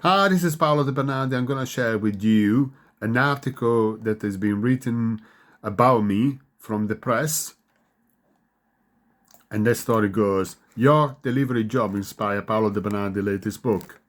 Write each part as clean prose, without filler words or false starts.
Hi, this is Paolo Debernardi. I'm going to share with you an article that has been written about me from the press. And that story goes, Your delivery job inspired Paolo Debernardi's latest book.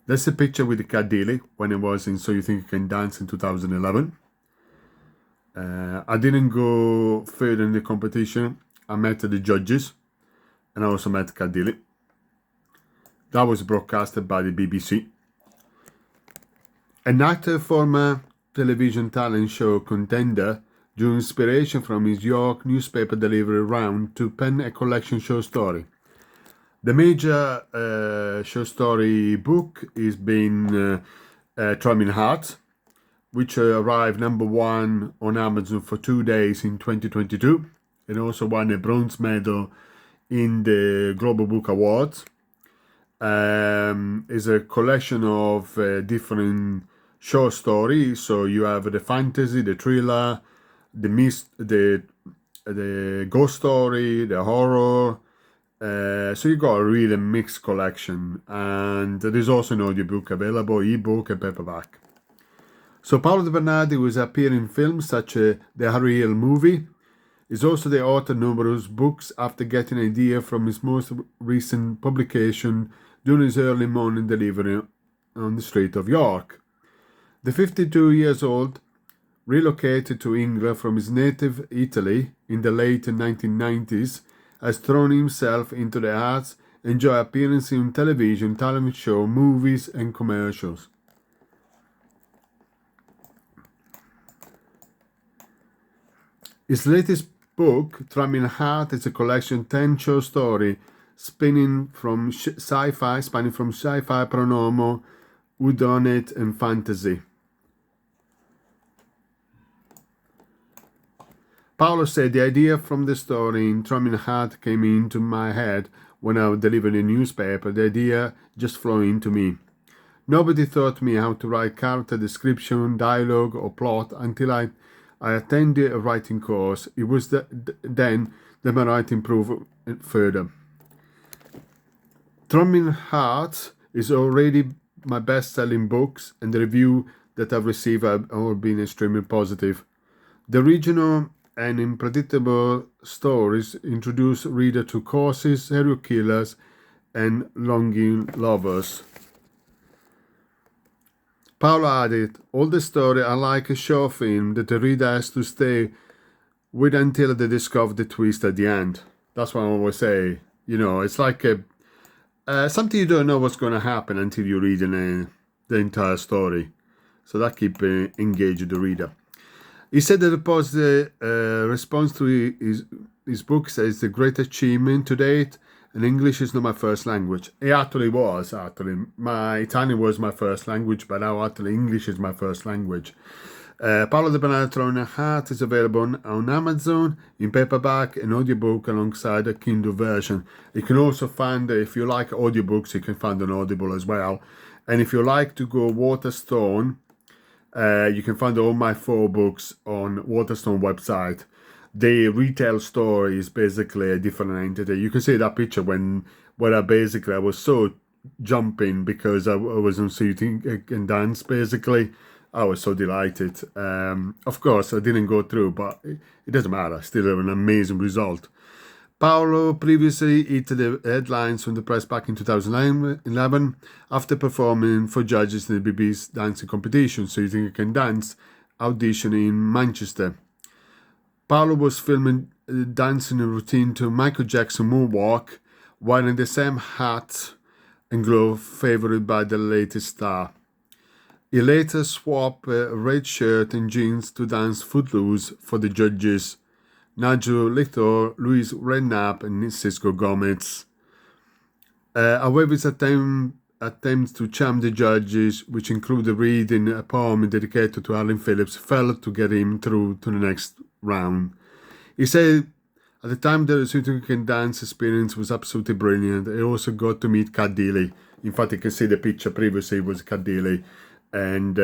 That's a picture with the Cadilli when I was in So You Think You Can Dance in 2011. I didn't go further in the competition. I met the judges and I also met Cadilli. That was broadcasted by the BBC. An actor, former television talent show contender, drew inspiration from his York newspaper delivery round to pen a collection short story. The major short story book is been Thrumming Heart, which arrived #1 on Amazon for 2 days in 2022 and also won a bronze medal in the Global Book Awards. Is a collection of different short stories. So you have the fantasy, the thriller, the ghost story, the horror. So you got a really mixed collection, and there's also an audiobook available, ebook and paperback. So Paolo Debernardi was appearing in films such as the Ariel movie. He's also the author of numerous books after getting an idea from his most recent publication during his early morning delivery on the street of York. The 52 years old relocated to England from his native Italy in the late 1990s, has thrown himself into the arts, enjoy appearances on television, talent show, movies and commercials. His latest book, Thrumming Heart, is a collection of 10 short stories spanning from sci-fi, paranormal, whodunit, and fantasy. Paolo said, the idea from the story in Thrumming Heart came into my head when I delivered a newspaper. The idea just flowed into me. Nobody taught me how to write character description, dialogue, or plot until I attended a writing course. It was then that my writing improved further. Thrumming Heart is already my best-selling books, and the review that I've received have all been extremely positive. The original and unpredictable stories introduce reader to courses, serial killers, and longing lovers. Paolo added, all the story are like a short film that the reader has to stay with until they discover the twist at the end. That's what I always say. You know, it's like something you don't know what's going to happen until you read the entire story. So that keeps engaging the reader. He said that the positive response to his book says the great achievement to date, and English is not my first language. It actually was, My Italian was my first language, but now actually English is my first language. Paolo Debernardi Thrumming Heart is available on Amazon in paperback and audiobook alongside a Kindle version. You can also find, if you like audiobooks, you can find an Audible as well. And if you like to go Waterstone, you can find all my 4 books on Waterstone website. The retail store is basically a different entity. You can see that picture when I was so jumping because I was on So You Think I Can Dance, basically. I was so delighted. Of course, I didn't go through, but it doesn't matter. Still an amazing result. Paolo previously hit the headlines from the press back in 2011 after performing for judges in the BB's dancing competition, So You Think You Can Dance, audition in Manchester. Paolo was filming dancing routine to Michael Jackson moonwalk, wearing the same hat and glove favored by the latest star. He later swapped a red shirt and jeans to dance Footloose for the judges, Nigel Lictor, Luis Redknapp, and Cisco Gomez. However, his attempts to charm the judges, which included reading a poem dedicated to Alan Phillips, failed to get him through to the next round. He said, at the time, the So You Can Dance experience was absolutely brilliant. I also got to meet Cadilli. In fact, you can see the picture previously was Cadilli. And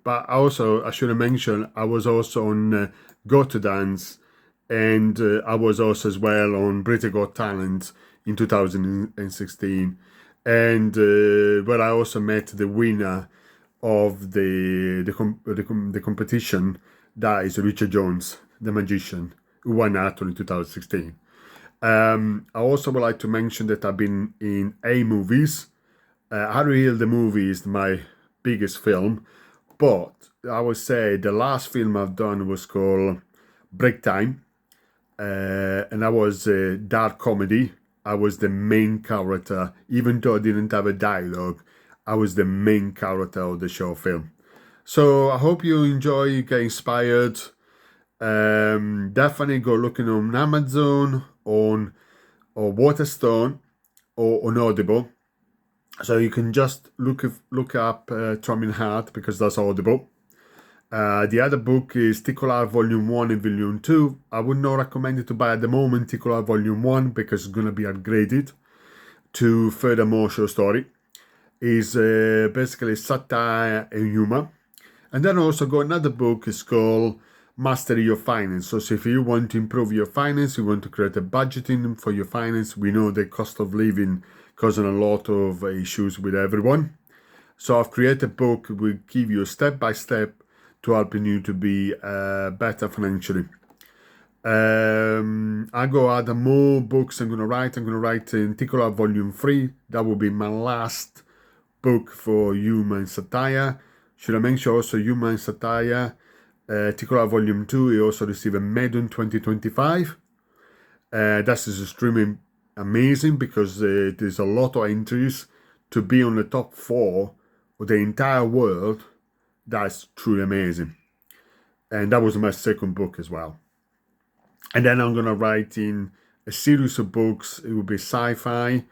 but also, I should have mentioned, I was also on Go to Dance, and I was also as well on British Got Talent in 2016. and where I also met the winner of the competition. That is Richard Jones, the magician, who won Actor in 2016. I also would like to mention that I've been in 8 movies. Harry Hill, the movie, is my biggest film, but I would say the last film I've done was called Break Time, and that was a dark comedy. I was the main character, even though I didn't have a dialogue. I was the main character of the show film. So I hope you enjoy, get inspired. Definitely go looking on Amazon, on or Waterstone, or on Audible. So you can just look up Throbbing Heart, because that's Audible. The other book is Tickle Volume 1 and Volume 2. I would not recommend it to buy at the moment, Tickle Volume 1, because it's going to be upgraded to furthermore short story. Is basically satire and humor. And then also got another book, is called Mastery Your Finance. So if you want to improve your finance, you want to create a budgeting for your finance, we know the cost of living causing a lot of issues with everyone. So I've created a book will give you step by step to helping you to be better financially. I go add more books I'm going to write. I'm going to write in Tickle Volume 3. That will be my last book for human satire. Should I mention also human satire? Tickle Volume 2, he also received a medal in 2025. That is extremely amazing, because there's a lot of entries to be on the top 4 of the entire world. That's truly amazing. And that was my second book as well. And then I'm going to write in a series of books. It will be sci-fi.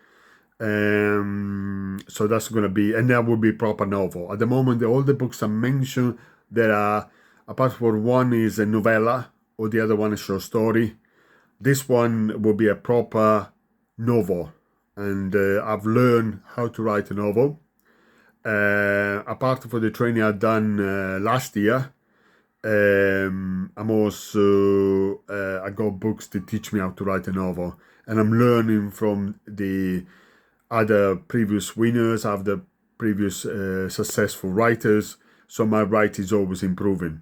So that's going to be, and that will be proper novel. At the moment, all the books I mentioned, there are, apart from one is a novella, or the other one is short story. This one will be a proper novel. And I've learned how to write a novel. Apart from the training I've done last year, I'm also I got books to teach me how to write a novel, and I'm learning from the other previous winners, of the previous successful writers. So my writing is always improving.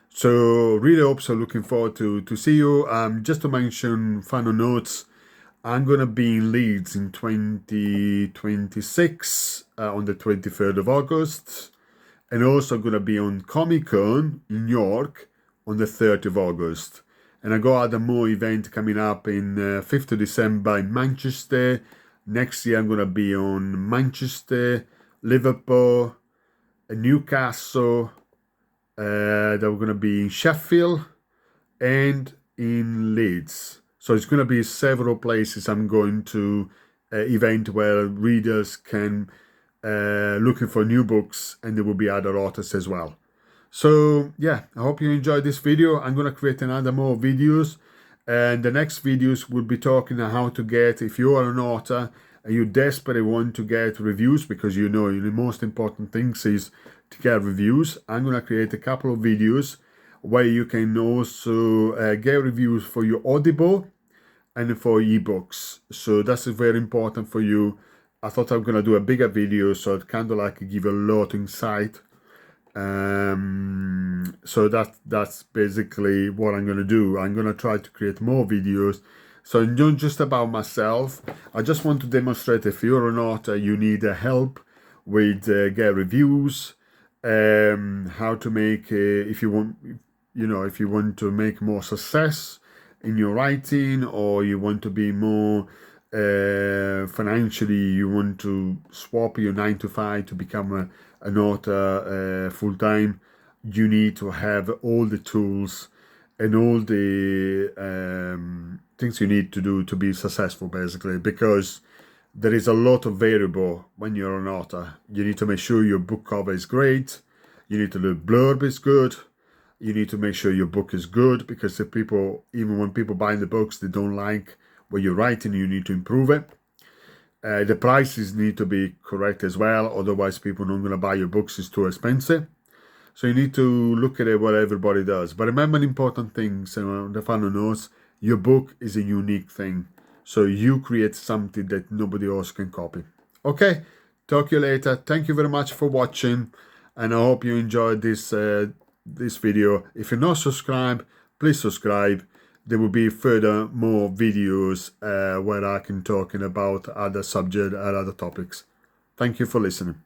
So really hope so. Looking forward to see you. Just to mention final notes, I'm gonna be in Leeds in 2026 on the 23rd of August. And also going to be on Comic-Con in New York on the 30th of August. And I got other more event coming up in 5th of December in Manchester. Next year I'm going to be on Manchester, Liverpool, Newcastle. Then we're going to be in Sheffield and in Leeds. So it's going to be several places I'm going to event where readers can looking for new books, and there will be other authors as well. So yeah, I hope you enjoyed this video. I'm gonna create another more videos, and the next videos will be talking on how to get, if you are an author and you desperately want to get reviews, because you know the most important things is to get reviews. I'm gonna create a couple of videos where you can also get reviews for your Audible and for ebooks. So that's very important for you. I thought I'm gonna do a bigger video, so it kind of like give a lot of insight. So that's basically what I'm gonna do. I'm gonna try to create more videos. So not just about myself. I just want to demonstrate, if you're an author, you need help with get reviews, how to make if you want, if you want to make more success in your writing, or you want to be more financially, you want to swap your 9 to 5 to become an author full-time, you need to have all the tools and all the things you need to do to be successful, basically, because there is a lot of variable when you're an author. You need to make sure your book cover is great, you need to the blurb is good, you need to make sure your book is good, because if people, even when people buy the books, they don't like what you're writing, you need to improve it. The prices need to be correct as well, otherwise people are not going to buy your books, it's too expensive. So you need to look at it what everybody does. But remember the important things, the final notes, your book is a unique thing. So you create something that nobody else can copy. Okay, talk to you later. Thank you very much for watching, and I hope you enjoyed this video. If you're not subscribed, please subscribe. There will be further more videos where I can talking about other subject and other topics. Thank you for listening.